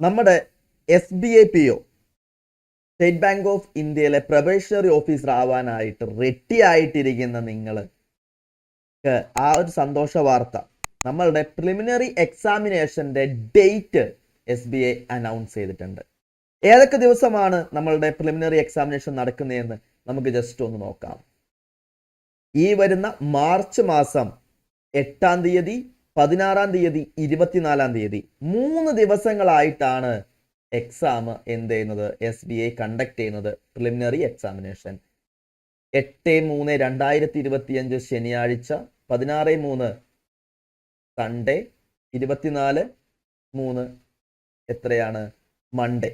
നമ്മുടെ SBA-PO state bank of ഇന്ത്യയിലെ probationary officer ആവാനായിട്ട് റെഡി ആയിട്ടിരിക്കുന്ന നിങ്ങൾക്ക് ആ ഒരു സന്തോഷ വാർത്ത, നമ്മളുടെ പ്രിലിമിനറി എക്സാമിനേഷന്റെ ഡേറ്റ് SBA അനൗൺസ് ചെയ്തിട്ടുണ്ട്. ഏതൊക്കെ ദിവസമാണ് നമ്മളുടെ പ്രിലിമിനറി എക്സാമിനേഷൻ നടക്കുന്നതെന്ന് നമുക്ക് ജസ്റ്റ് ഒന്ന് നോക്കാം. ഈ വരുന്ന മാർച്ച് മാസം 8-ാം തീയതി, 16-ാം തീയതി, 24-ാം തീയതി 3 ദിവസങ്ങളായിട്ടാണ് എക്സാം എന്ത് ചെയ്യുന്നത്, SBA കണ്ടക്ട് ചെയ്യുന്നത്. പ്രിലിമിനറി എക്സാമിനേഷൻ 8-3-2025 ശനിയാഴ്ച, 16-3 സൺഡേ, 24-3 എത്രയാണ്, മൺഡേ.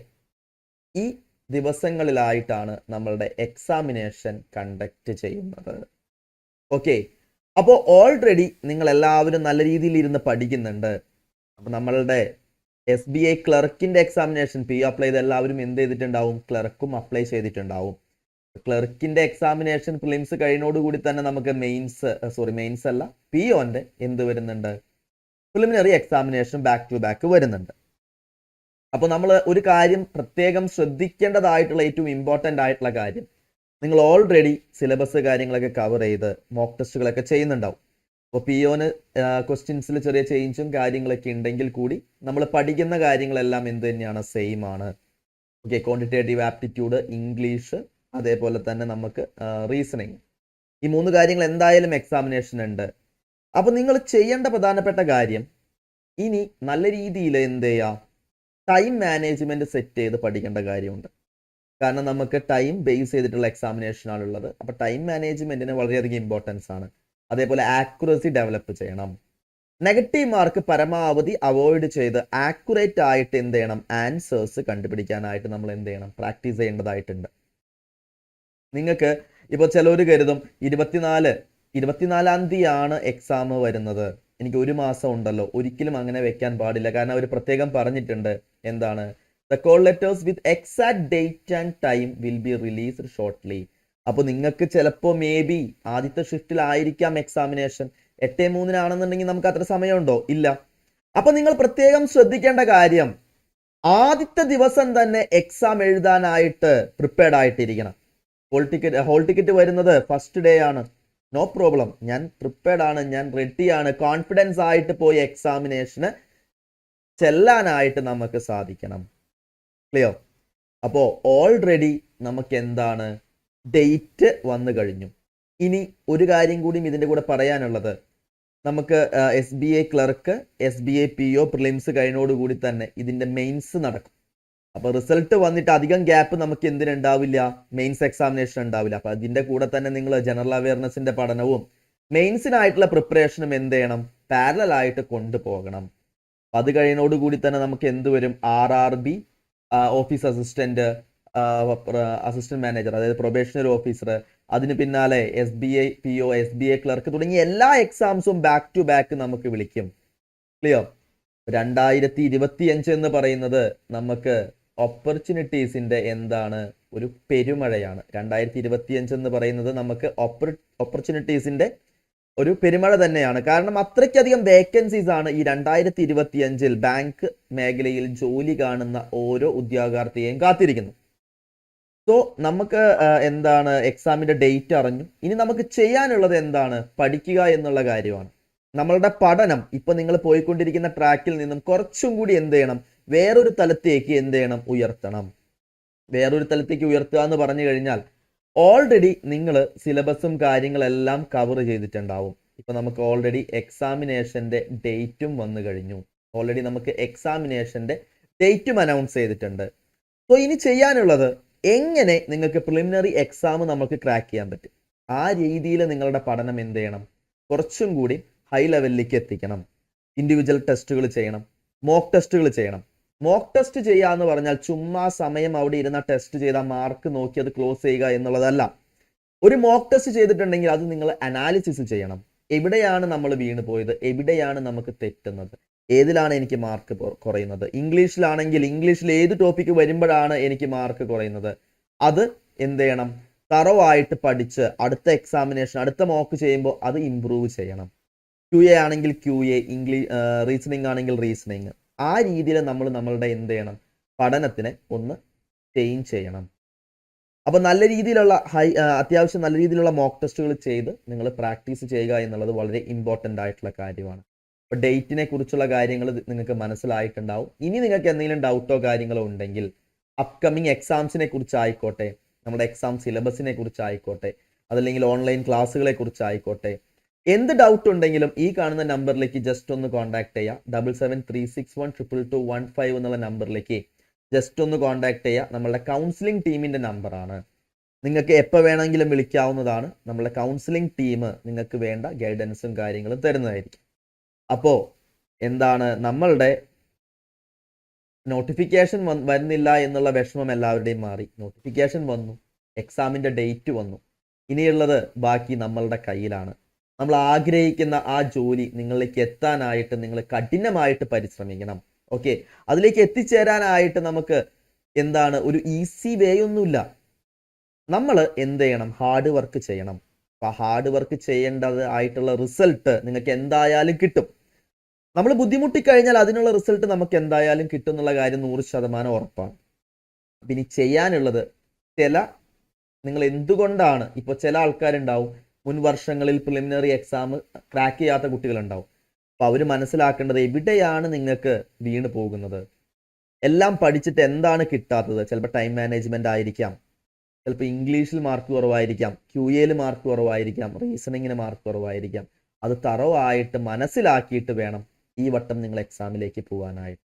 ഈ ദിവസങ്ങളിലായിട്ടാണ് നമ്മളുടെ എക്സാമിനേഷൻ കണ്ടക്ട് ചെയ്യുന്നത്. ഓക്കെ, അപ്പോൾ ഓൾറെഡി നിങ്ങൾ എല്ലാവരും നല്ല രീതിയിൽ ഇരുന്ന് പഠിക്കുന്നുണ്ട്. അപ്പോൾ നമ്മളുടെ SBA ക്ലർക്കിന്റെ എക്സാമിനേഷൻ PO അപ്ലൈ ചെയ്ത് എല്ലാവരും എന്ത് ചെയ്തിട്ടുണ്ടാവും, ക്ലർക്കും അപ്ലൈ ചെയ്തിട്ടുണ്ടാവും. ക്ലർക്കിന്റെ എക്സാമിനേഷൻ പ്രിലിംസ് കഴിഞ്ഞോടുകൂടി തന്നെ നമുക്ക് മെയിൻസ് അല്ല, POന്റെ എന്ത് വരുന്നുണ്ട്, preliminary examination back to back വരുന്നുണ്ട്. അപ്പോൾ നമ്മൾ ഒരു കാര്യം പ്രത്യേകം ശ്രദ്ധിക്കേണ്ടതായിട്ടുള്ള ഏറ്റവും ഇമ്പോർട്ടൻ്റ് ആയിട്ടുള്ള കാര്യം, നിങ്ങൾ ഓൾറെഡി സിലബസ് കാര്യങ്ങളൊക്കെ കവർ ചെയ്ത് മോക്ക് ടെസ്റ്റുകളൊക്കെ ചെയ്യുന്നുണ്ടാവും. അപ്പോൾ POന് ക്വസ്റ്റ്യൻസിൽ ചെറിയ ചേഞ്ചും കാര്യങ്ങളൊക്കെ ഉണ്ടെങ്കിൽ കൂടി നമ്മൾ പഠിക്കുന്ന കാര്യങ്ങളെല്ലാം എന്ത് തന്നെയാണ്, സെയിം ആണ്. ഓക്കെ, ക്വാണ്ടിറ്റേറ്റീവ് ആപ്റ്റിറ്റ്യൂഡ്, ഇംഗ്ലീഷ്, അതേപോലെ തന്നെ നമുക്ക് റീസണിങ്, ഈ 3 കാര്യങ്ങൾ എന്തായാലും എക്സാമിനേഷൻ ഉണ്ട്. അപ്പോൾ നിങ്ങൾ ചെയ്യേണ്ട പ്രധാനപ്പെട്ട കാര്യം, ഇനി നല്ല രീതിയിൽ എന്ത് ചെയ്യുക, ടൈം മാനേജ്മെന്റ് സെറ്റ് ചെയ്ത് പഠിക്കേണ്ട കാര്യമുണ്ട്. കാരണം നമുക്ക് ടൈം ബേസ് ചെയ്തിട്ടുള്ള എക്സാമിനേഷൻ ആണുള്ളത്. അപ്പോൾ ടൈം മാനേജ്മെന്റിന് വളരെയധികം ഇമ്പോർട്ടൻസ് ആണ്. അതേപോലെ ആക്യുറസി ഡെവലപ്പ് ചെയ്യണം. നെഗറ്റീവ് മാർക്ക് പരമാവധി അവോയ്ഡ് ചെയ്ത് ആക്യുറേറ്റ് ആയിട്ട് എന്ത് ചെയ്യണം, ആൻസേഴ്സ് കണ്ടുപിടിക്കാനായിട്ട് നമ്മൾ എന്ത് ചെയ്യണം, പ്രാക്ടീസ് ചെയ്യേണ്ടതായിട്ടുണ്ട്. നിങ്ങൾക്ക് ഇപ്പോൾ ചിലർ കരുതും 24-ാം തീയതിയാണ് എക്സാം വരുന്നത്, എനിക്ക് 1 മാസം ഉണ്ടല്ലോ. ഒരിക്കലും അങ്ങനെ വെക്കാൻ പാടില്ല. കാരണം അവർ പ്രത്യേകം പറഞ്ഞിട്ടുണ്ട്, എന്താണ്, the call letters with exact date and time will be released shortly. അപ്പോൾ നിങ്ങൾക്ക് ചിലപ്പോൾ മേ ബി ആദ്യത്തെ ഷിഫ്റ്റിലായിരിക്കാം എക്സാമിനേഷൻ. 8-3 നമുക്ക് അത്ര സമയമുണ്ടോ? ഇല്ല. അപ്പൊ നിങ്ങൾ പ്രത്യേകം ശ്രദ്ധിക്കേണ്ട കാര്യം, ആദ്യത്തെ ദിവസം തന്നെ എക്സാം എഴുതാനായിട്ട് പ്രിപ്പയർഡ് ആയിട്ടിരിക്കണം. ഹോൾ ടിക്കറ്റ് വരുന്നത് ഫസ്റ്റ് ഡേ ആണ്. നോ പ്രോബ്ലം, ഞാൻ പ്രിപ്പയർഡ് ആണ്, ഞാൻ റെഡിയാണ്, കോൺഫിഡൻസ് ആയിട്ട് പോയി എക്സാമിനേഷന് ചെല്ലാനായിട്ട് നമുക്ക് സാധിക്കണം. ക്ലിയർ? അപ്പോൾ ഓൾറെഡി നമുക്ക് എന്താണ്, ഡേറ്റ് വന്നു കഴിഞ്ഞു. ഇനി ഒരു കാര്യം കൂടി ഇതിൻ്റെ കൂടെ പറയാനുള്ളത്, നമുക്ക് SBA ക്ലർക്ക്, SBA-PO പ്രിലിംസ് കഴിഞ്ഞോടുകൂടി തന്നെ ഇതിൻ്റെ മെയിൻസ് നടക്കും. അപ്പോൾ റിസൾട്ട് വന്നിട്ട് അധികം ഗ്യാപ്പ് നമുക്ക് എന്തിനുണ്ടാവില്ല, മെയിൻസ് എക്സാമിനേഷൻ ഉണ്ടാവില്ല. അപ്പോൾ അതിൻ്റെ കൂടെ തന്നെ നിങ്ങൾ ജനറൽ അവയർനെസിന്റെ പഠനവും മെയിൻസിനായിട്ടുള്ള പ്രിപ്പറേഷനും എന്ത് ചെയ്യണം, പാരലൽ ആയിട്ട് കൊണ്ടുപോകണം. അത് കഴിഞ്ഞോടുകൂടി തന്നെ നമുക്ക് എന്ത് വരും, RRB office assistant, assistant manager, അതായത് പ്രൊബേഷണറി ഓഫീസർ, അതിന് പിന്നാലെ SBA-PO, SBA ക്ലർക്ക് തുടങ്ങിയ എല്ലാ എക്സാംസും ബാക്ക് ടു ബാക്ക് നമുക്ക് വിളിക്കും. ക്ലിയർ? 2025 എന്ന് പറയുന്നത് നമുക്ക് ഓപ്പർച്യൂണിറ്റീസിന്റെ എന്താണ്, ഒരു പെരുമഴയാണ്. 2025 എന്ന് പറയുന്നത് നമുക്ക് ഓപ്പർച്യൂണിറ്റീസിന്റെ ഒരു പെരുമഴ തന്നെയാണ്. കാരണം അത്രയ്ക്കധികം വേക്കൻസീസ് ആണ് ഈ 2025 ബാങ്ക് മേഖലയിൽ ജോലി കാണുന്ന ഓരോ ഉദ്യോഗാർത്ഥിയെയും കാത്തിരിക്കുന്നു. സോ നമുക്ക് എന്താണ്, എക്സാമിന്റെ ഡേറ്റ് അറിഞ്ഞു. ഇനി നമുക്ക് ചെയ്യാനുള്ളത് എന്താണ്, പഠിക്കുക എന്നുള്ള കാര്യമാണ്. നമ്മളുടെ പഠനം ഇപ്പൊ നിങ്ങൾ പോയിക്കൊണ്ടിരിക്കുന്ന ട്രാക്കിൽ നിന്നും കുറച്ചും കൂടി എന്ത് ചെയ്യണം, വേറൊരു തലത്തേക്ക് എന്ത് ചെയ്യണം, ഉയർത്തണം. വേറൊരു തലത്തേക്ക് ഉയർത്തുക എന്ന് പറഞ്ഞു കഴിഞ്ഞാൽ ഓൾറെഡി നിങ്ങൾ സിലബസും കാര്യങ്ങളെല്ലാം കവർ ചെയ്തിട്ടുണ്ടാവും. ഇപ്പൊ നമുക്ക് ഓൾറെഡി എക്സാമിനേഷന്റെ ഡേറ്റും വന്നു കഴിഞ്ഞു. ഓൾറെഡി നമുക്ക് എക്സാമിനേഷന്റെ ഡേറ്റും അനൗൺസ് ചെയ്തിട്ടുണ്ട്. സോ ഇനി ചെയ്യാനുള്ളത്, എങ്ങനെ നിങ്ങൾക്ക് പ്രിലിമിനറി എക്സാം നമുക്ക് ക്രാക്ക് ചെയ്യാൻ പറ്റും, ആ രീതിയിൽ നിങ്ങളുടെ പഠനം എന്ത് ചെയ്യണം, കുറച്ചും കൂടി ഹൈ ലെവലിലേക്ക് എത്തിക്കണം. ഇൻഡിവിജ്വൽ ടെസ്റ്റുകൾ ചെയ്യണം, മോക്ക് ടെസ്റ്റുകൾ ചെയ്യണം. മോക്ക് ടെസ്റ്റ് ചെയ്യുക എന്ന് പറഞ്ഞാൽ ചുമ്മാ സമയം അവിടെ ഇരുന്ന ടെസ്റ്റ് ചെയ്താൽ മാർക്ക് നോക്കി അത് ക്ലോസ് ചെയ്യുക എന്നുള്ളതല്ല. ഒരു മോക്ക് ടെസ്റ്റ് ചെയ്തിട്ടുണ്ടെങ്കിൽ അത് നിങ്ങൾ അനാലിസിസ് ചെയ്യണം. എവിടെയാണ് നമ്മൾ വീണ് പോയത്, എവിടെയാണ് നമുക്ക് തെറ്റുന്നത്, ഏതിലാണ് എനിക്ക് മാർക്ക് കുറയുന്നത്. ഇംഗ്ലീഷിലാണെങ്കിൽ ഇംഗ്ലീഷിൽ ഏത് ടോപ്പിക്ക് വരുമ്പോഴാണ് എനിക്ക് മാർക്ക് കുറയുന്നത്, അത് എന്ത് ചെയ്യണം, തറവായിട്ട് പഠിച്ച് അടുത്ത എക്സാമിനേഷൻ, അടുത്ത മോക്ക് ചെയ്യുമ്പോൾ അത് ഇംപ്രൂവ് ചെയ്യണം. QA ആണെങ്കിൽ QA, റീസണിങ് ആണെങ്കിൽ റീസണിങ്, ആ രീതിയിൽ നമ്മൾ നമ്മളുടെ എന്ത് ചെയ്യണം, പഠനത്തിനെ ഒന്ന് ചേഞ്ച് ചെയ്യണം. അപ്പോൾ നല്ല രീതിയിലുള്ള അത്യാവശ്യം നല്ല രീതിയിലുള്ള മോക്ക് ടെസ്റ്റുകൾ ചെയ്ത് നിങ്ങൾ പ്രാക്ടീസ് ചെയ്യുക എന്നുള്ളത് വളരെ ഇമ്പോർട്ടൻ്റ് ആയിട്ടുള്ള കാര്യമാണ്. അപ്പോൾ ഡേറ്റിനെ കുറിച്ചുള്ള കാര്യങ്ങൾ നിങ്ങൾക്ക് മനസ്സിലായിട്ടുണ്ടാവും. ഇനി നിങ്ങൾക്ക് എന്തെങ്കിലും ഡൗട്ടോ കാര്യങ്ങളോ ഉണ്ടെങ്കിൽ അപ്കമിങ് എക്സാംസിനെ കുറിച്ചായിക്കോട്ടെ, നമ്മുടെ എക്സാം സിലബസിനെ കുറിച്ചായിക്കോട്ടെ, അതല്ലെങ്കിൽ ഓൺലൈൻ ക്ലാസ്സുകളെ കുറിച്ചായിക്കോട്ടെ, എന്ത് ഡൗട്ട് ഉണ്ടെങ്കിലും ഈ കാണുന്ന നമ്പറിലേക്ക് ജസ്റ്റ് ഒന്ന് കോൺടാക്ട് ചെയ്യുക. 7736122215 എന്നുള്ള നമ്പറിലേക്ക് ജസ്റ്റ് ഒന്ന് കോൺടാക്ട് ചെയ്യുക. നമ്മളുടെ കൗൺസിലിംഗ് ടീമിൻ്റെ നമ്പറാണ്. നിങ്ങൾക്ക് എപ്പോൾ വേണമെങ്കിലും വിളിക്കാവുന്നതാണ്. നമ്മളുടെ കൗൺസിലിംഗ് ടീം നിങ്ങൾക്ക് വേണ്ട ഗൈഡൻസും കാര്യങ്ങളും തരുന്നതായിരിക്കും. അപ്പോൾ എന്താണ്, നമ്മളുടെ നോട്ടിഫിക്കേഷൻ വരുന്നില്ല എന്നുള്ള വിഷമം എല്ലാവരുടെയും മാറി. നോട്ടിഫിക്കേഷൻ വന്നു, എക്സാമിൻ്റെ ഡേറ്റ് വന്നു. ഇനിയുള്ളത് ബാക്കി നമ്മളുടെ കയ്യിലാണ്. നമ്മൾ ആഗ്രഹിക്കുന്ന ആ ജോലി നിങ്ങളിലേക്ക് എത്താനായിട്ട് നിങ്ങൾ കഠിനമായിട്ട് പരിശ്രമിക്കണം. ഓക്കെ, അതിലേക്ക് എത്തിച്ചേരാനായിട്ട് നമുക്ക് എന്താണ് ഒരു ഈസി വേ ഒന്നുമില്ല. നമ്മൾ എന്ത് ചെയ്യണം, ഹാർഡ് വർക്ക് ചെയ്യണം. അപ്പോൾ ഹാർഡ് വർക്ക് ചെയ്യേണ്ടത് ആയിട്ടുള്ള റിസൾട്ട് നിങ്ങൾക്ക് എന്തായാലും കിട്ടും. നമ്മൾ ബുദ്ധിമുട്ടിക്കഴിഞ്ഞാൽ അതിനുള്ള റിസൾട്ട് നമുക്ക് എന്തായാലും കിട്ടും എന്നുള്ള കാര്യം 100% ഉറപ്പാണ്. അപ്പം ഇനി ചെയ്യാനുള്ളത്, നിങ്ങൾ എന്തുകൊണ്ടാണ്, ഇപ്പോൾ ചില ആൾക്കാരുണ്ടാവും മുൻ വർഷങ്ങളിൽ പ്രിലിമിനറി എക്സാം ക്രാക്ക് ചെയ്യാത്ത കുട്ടികളുണ്ടാവും. അപ്പോൾ അവർ മനസ്സിലാക്കേണ്ടത് എവിടെയാണ് നിങ്ങൾക്ക് വീണ് പോകുന്നത്. എല്ലാം പഠിച്ചിട്ട് എന്താണ് കിട്ടാത്തത്? ചിലപ്പോൾ ടൈം മാനേജ്മെൻ്റ് ആയിരിക്കാം, ചിലപ്പോൾ ഇംഗ്ലീഷിൽ മാർക്ക് കുറവായിരിക്കാം, QA മാർക്ക് കുറവായിരിക്കാം, റീസണിങ്ങിന് മാർക്ക് കുറവായിരിക്കാം. അത് തറവായിട്ട് മനസ്സിലാക്കിയിട്ട് വേണം ഈ വട്ടം നിങ്ങൾ എക്സാമിലേക്ക് പോകാനായിട്ട്.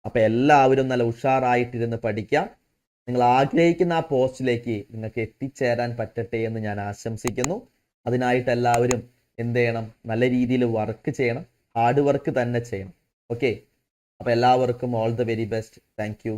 അപ്പോൾ എല്ലാവരും നല്ല ഉഷാറായിട്ടിരുന്ന് പഠിക്കാം. നിങ്ങൾ ആഗ്രഹിക്കുന്ന ആ പോസ്റ്റിലേക്ക് നിങ്ങൾക്ക് എത്തിച്ചേരാൻ പറ്റട്ടെ എന്ന് ഞാൻ ആശംസിക്കുന്നു. അതിനായിട്ട് എല്ലാവരും എന്ത് ചെയ്യണം, നല്ല രീതിയിൽ വർക്ക് ചെയ്യണം, ഹാർഡ് വർക്ക് തന്നെ ചെയ്യണം. ഓക്കെ, അപ്പോൾ എല്ലാവർക്കും all the very best. Thank you.